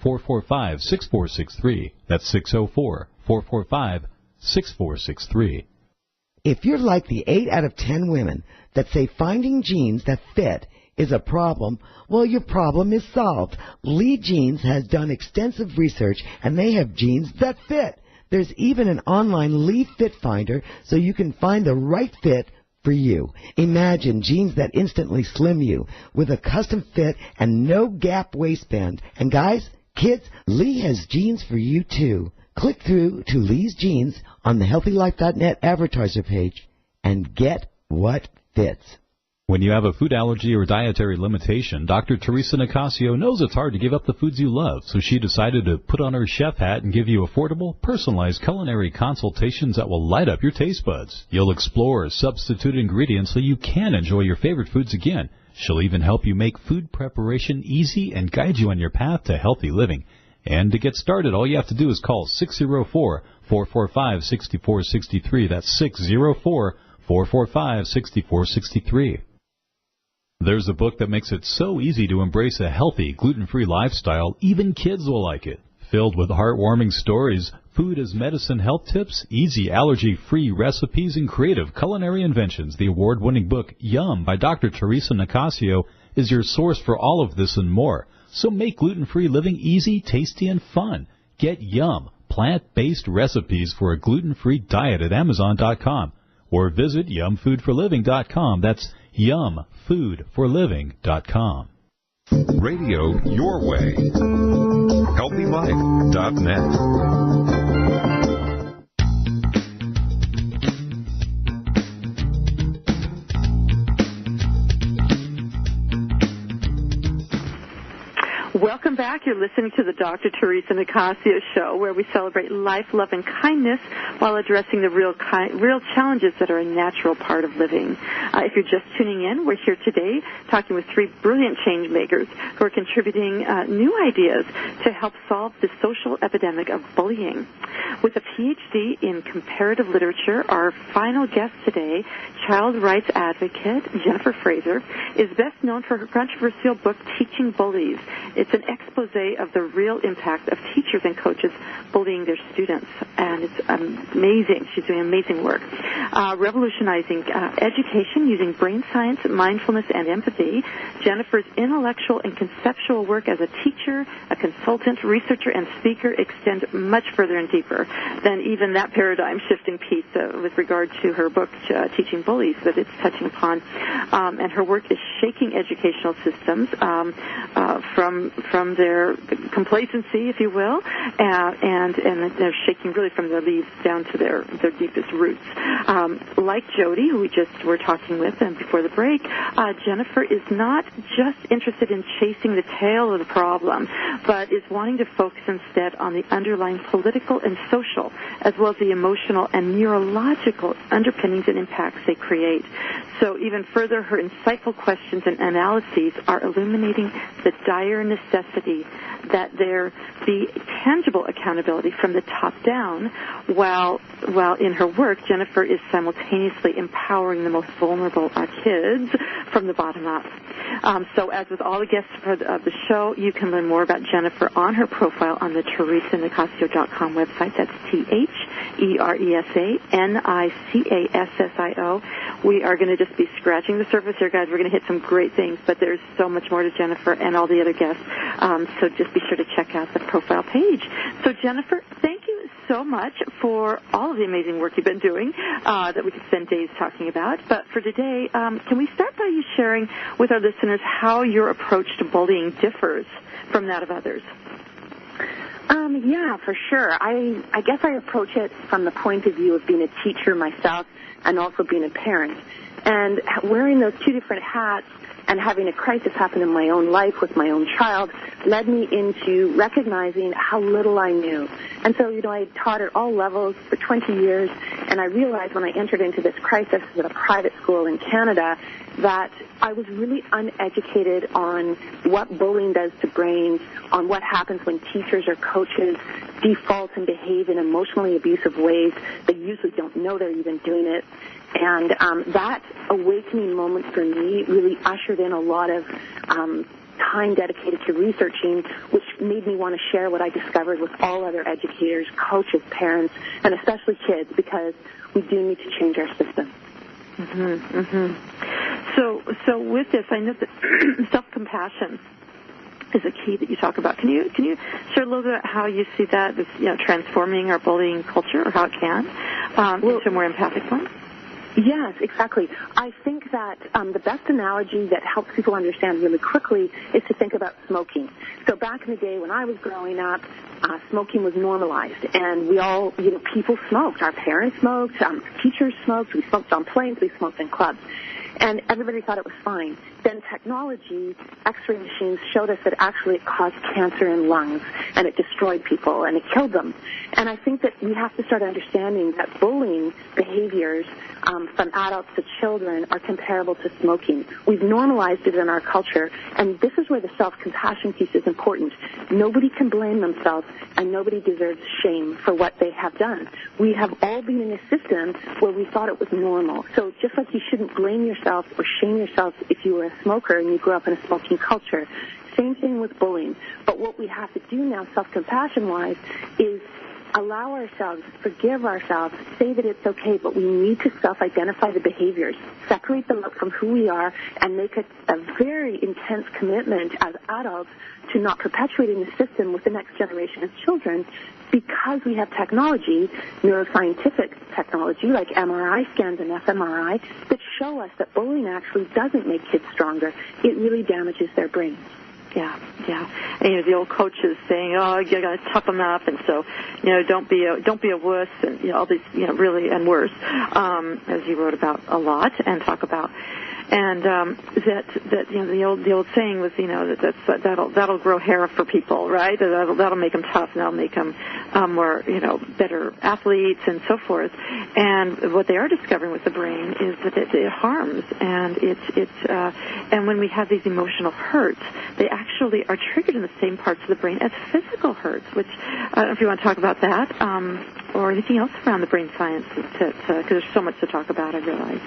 604-445-6463. That's 604-445-6463. If you're like the 8 out of 10 women that say finding jeans that fit is a problem, well, your problem is solved. Lee Jeans has done extensive research, and they have jeans that fit. There's even an online Lee Fit Finder so you can find the right fit for you. Imagine jeans that instantly slim you with a custom fit and no gap waistband. And guys, kids, Lee has jeans for you too. Click through to Lee's Jeans on the HealthyLife.net advertiser page and get what fits. When you have a food allergy or dietary limitation, Dr. Theresa Nicassio knows it's hard to give up the foods you love, so she decided to put on her chef hat and give you affordable, personalized culinary consultations that will light up your taste buds. You'll explore substitute ingredients so you can enjoy your favorite foods again. She'll even help you make food preparation easy and guide you on your path to healthy living. And to get started, all you have to do is call 604-445-6463. That's 604-445-6463. There's a book that makes it so easy to embrace a healthy, gluten-free lifestyle, even kids will like it. Filled with heartwarming stories, food as medicine health tips, easy allergy-free recipes, and creative culinary inventions, the award-winning book Yum by Dr. Theresa Nicassio is your source for all of this and more. So make gluten-free living easy, tasty, and fun. Get Yum, plant-based recipes for a gluten-free diet at Amazon.com or visit yumfoodforliving.com. That's yumfoodforliving.com. Radio your way. HealthyLife.net. Welcome back. You're listening to the Dr. Theresa Nicassio Show, where we celebrate life, love, and kindness while addressing the real challenges that are a natural part of living. If you're just tuning in, we're here today talking with 3 brilliant change makers who are contributing new ideas to help solve the social epidemic of bullying. With a PhD in comparative literature, our final guest today, child rights advocate Jennifer Fraser, is best known for her controversial book, Teaching Bullies. It's an expose of the real impact of teachers and coaches bullying their students, and it's amazing. She's doing amazing work. Revolutionizing education using brain science, mindfulness, and empathy. Jennifer's intellectual and conceptual work as a teacher, a consultant, researcher, and speaker extend much further and deeper than even that paradigm-shifting piece with regard to her book, Teaching Bullies, that it's touching upon. And her work is shaking educational systems from their complacency, if you will, and they're shaking really from their leaves down to their deepest roots. Like Jodi, who we just were talking with and before the break, Jennifer is not just interested in chasing the tail of the problem, but is wanting to focus instead on the underlying political and social, as well as the emotional and neurological underpinnings and impacts they create. So even further, her insightful questions and analyses are illuminating the dire necessity that there be tangible accountability from the top down, while in her work, Jennifer is simultaneously empowering the most vulnerable kids from the bottom up. So as with all the guests of the show, you can learn more about Jennifer on her profile on the TheresaNicassio.com website. That's TheresaNicassio. We are going to just be scratching the surface here, guys. We're going to hit some great things, but there's so much more to Jennifer and all the other guests. So just be sure to check out the profile page. So Jennifer, thank you so much for all of the amazing work you've been doing that we could spend days talking about. But for today, can we start by you sharing with our listeners how your approach to bullying differs from that of others? Yeah, for sure. I guess I approach it from the point of view of being a teacher myself and also being a parent. And wearing those 2 different hats and having a crisis happen in my own life with my own child led me into recognizing how little I knew. And so, I taught at all levels for 20 years, And I realized when I entered into this crisis at a private school in Canada that I was really uneducated on what bullying does to brains, on what happens when teachers or coaches default and behave in emotionally abusive ways. They usually don't know they're even doing it. And that awakening moment for me really ushered in a lot of time dedicated to researching, which made me want to share what I discovered with all other educators, coaches, parents, and especially kids, because we do need to change our system. Mm-hmm, mm-hmm. So with this, I know that self-compassion is a key that you talk about. Can you share a little bit about how you see that as, transforming our bullying culture, or how it can into a more empathic one? Yes, exactly. I think that the best analogy that helps people understand really quickly is to think about smoking. So back in the day when I was growing up, smoking was normalized, and we all, people smoked. Our parents smoked, teachers smoked, we smoked on planes, we smoked in clubs. And everybody thought it was fine. Then technology, X-ray machines showed us that actually it caused cancer in lungs, and it destroyed people, and it killed them. And I think that we have to start understanding that bullying behaviors from adults to children are comparable to smoking. We've normalized it in our culture, and this is where the self-compassion piece is important. Nobody can blame themselves, and nobody deserves shame for what they have done. We have all been in a system where we thought it was normal. So just like you shouldn't blame yourself or shame yourself if you were a smoker and you grew up in a smoking culture, same thing with bullying. But what we have to do now, self-compassion-wise, is allow ourselves, forgive ourselves, say that it's okay, but we need to self-identify the behaviors, separate them up from who we are, and make a very intense commitment as adults to not perpetuating the system with the next generation of children, because we have technology, neuroscientific technology like MRI scans and fMRI, that show us that bullying actually doesn't make kids stronger. It really damages their brains. Yeah. And the old coaches saying, "Oh, you got to tough them up," and so, don't be a wuss, and all these, really, and worse, as you wrote about a lot and talk about. And that the old saying was, that'll grow hair for people, right? That'll make them tough, and that'll make them more, better athletes and so forth. And what they are discovering with the brain is that it harms, and and when we have these emotional hurts, they actually are triggered in the same parts of the brain as physical hurts. Which I don't know if you want to talk about that or anything else around the brain science, because there's so much to talk about, I realize.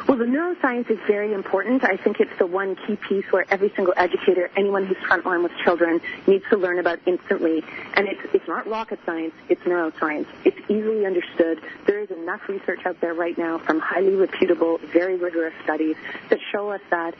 Well, the neuroscience is very important. I think it's the one key piece where every single educator, anyone who's frontline with children, needs to learn about instantly. And it's not rocket science, it's neuroscience. It's easily understood. There is enough research out there right now from highly reputable, very rigorous studies that show us that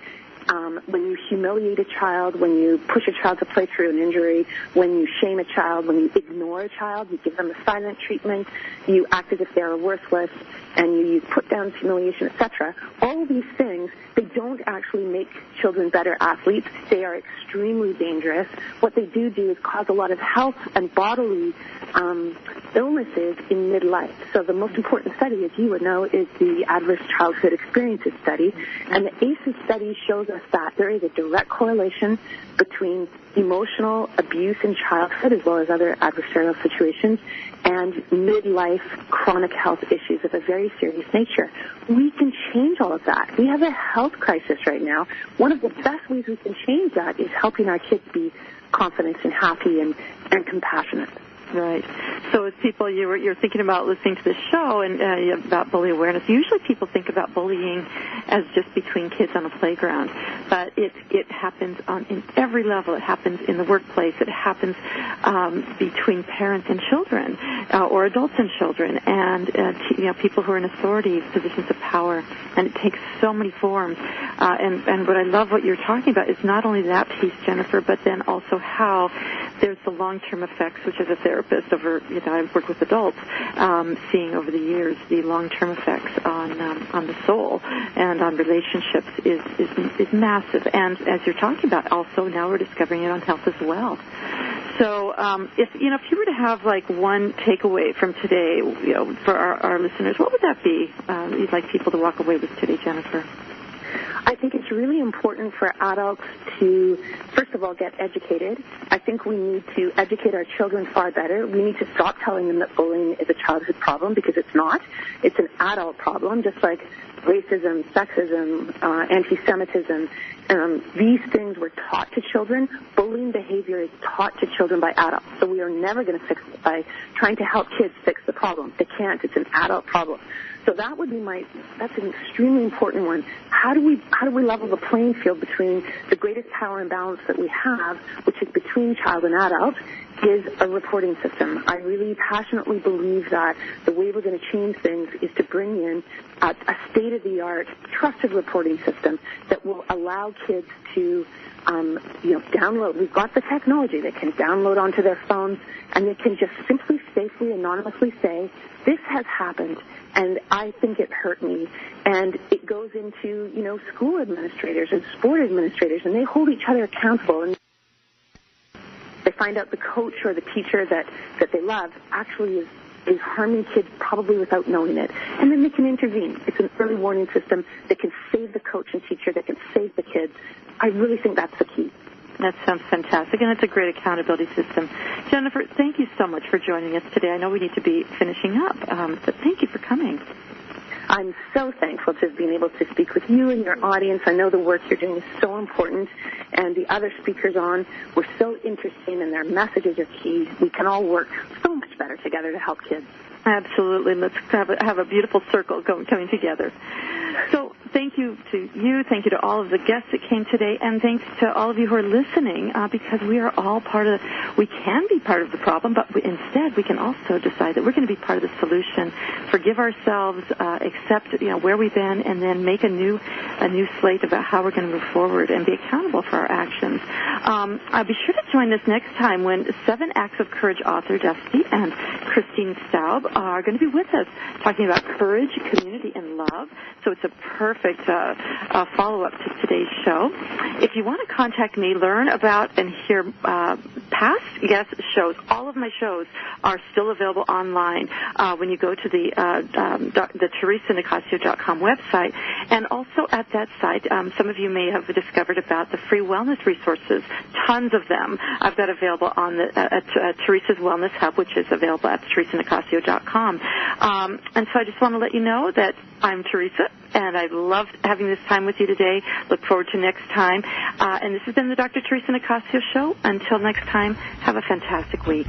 when you humiliate a child, when you push a child to play through an injury, when you shame a child, when you ignore a child, you give them a silent treatment, you act as if they are worthless, and you use put-downs, humiliation, etc. All of these things, they don't actually make children better athletes. They are extremely dangerous. What they do is cause a lot of health and bodily illnesses in midlife. So the most important study, as you would know, is the Adverse Childhood Experiences Study. And the ACEs study shows us that there is a direct correlation between emotional abuse in childhood, as well as other adversarial situations, and midlife chronic health issues of a very serious nature. We can change all of that. We have a health crisis right now. One of the best ways we can change that is helping our kids be confident and happy and compassionate. Right. So as people, you're thinking about listening to this show and about bully awareness, usually people think about bullying as just between kids on a playground. But it happens in every level. It happens in the workplace. It happens between parents and children, or adults and children, and people who are in authority positions of power. And it takes so many forms. And what I love what you're talking about is not only that piece, Jennifer, but then also how there's the long-term effects, which as a therapist over, I've worked with adults, seeing over the years the long-term effects on the soul and on relationships is massive. And as you're talking about, also now we're discovering it on health as well. So if you were to have like one takeaway from today, for our listeners, what would that be? You'd like people to walk away with today, Jennifer? I think it's really important for adults to first of all, get educated. I think we need to educate our children far better. We need to stop telling them that bullying is a childhood problem, because it's not. It's an adult problem, just like racism, sexism, anti-Semitism. These things were taught to children. Bullying behavior is taught to children by adults. So we are never going to fix it by trying to help kids fix the problem. They can't. It's an adult problem. So that would be that's an extremely important one. How do we level the playing field between the greatest power imbalance that we have, which is between child and adult, is a reporting system. I really passionately believe that the way we're going to change things is to bring in a state-of-the-art, trusted reporting system that will allow kids to download. We've got the technology. They can download onto their phones, and they can just simply, safely, anonymously say, this has happened, and I think it hurt me. And it goes into, school administrators and sport administrators, and they hold each other accountable. And they find out the coach or the teacher that they love actually is harming kids, probably without knowing it. And then they can intervene. It's an early warning system that can save the coach and teacher, that can save the kids. I really think that's the key. That sounds fantastic, and it's a great accountability system. Jennifer, thank you so much for joining us today. I know we need to be finishing up, but thank you for coming. I'm so thankful to have been able to speak with you and your audience. I know the work you're doing is so important, and the other speakers on were so interesting, and their messages are key. We can all work so much better together to help kids. Absolutely. Let's have a beautiful circle coming together. So thank you to you. Thank you to all of the guests that came today. And thanks to all of you who are listening, because we are all we can be part of the problem, but instead we can also decide that we're going to be part of the solution, forgive ourselves, accept where we've been, and then make a new slate about how we're going to move forward and be accountable for our actions. Be sure to join us next time when 7 Acts of Courage author Dusty and Christine Staub are going to be with us talking about courage, community, and love. So it's a perfect follow-up to today's show. If you want to contact me, learn about and hear past guest shows, all of my shows are still available online when you go to the TheresaNicassio.com website. And also at that site, some of you may have discovered about the free wellness resources, tons of them. I've got available on at Theresa's Wellness Hub, which is available at TheresaNicassio.com. And so I just want to let you know that I'm Theresa, and I've loved having this time with you today. Look forward to next time. And this has been the Dr. Theresa Nicassio Show. Until next time, have a fantastic week.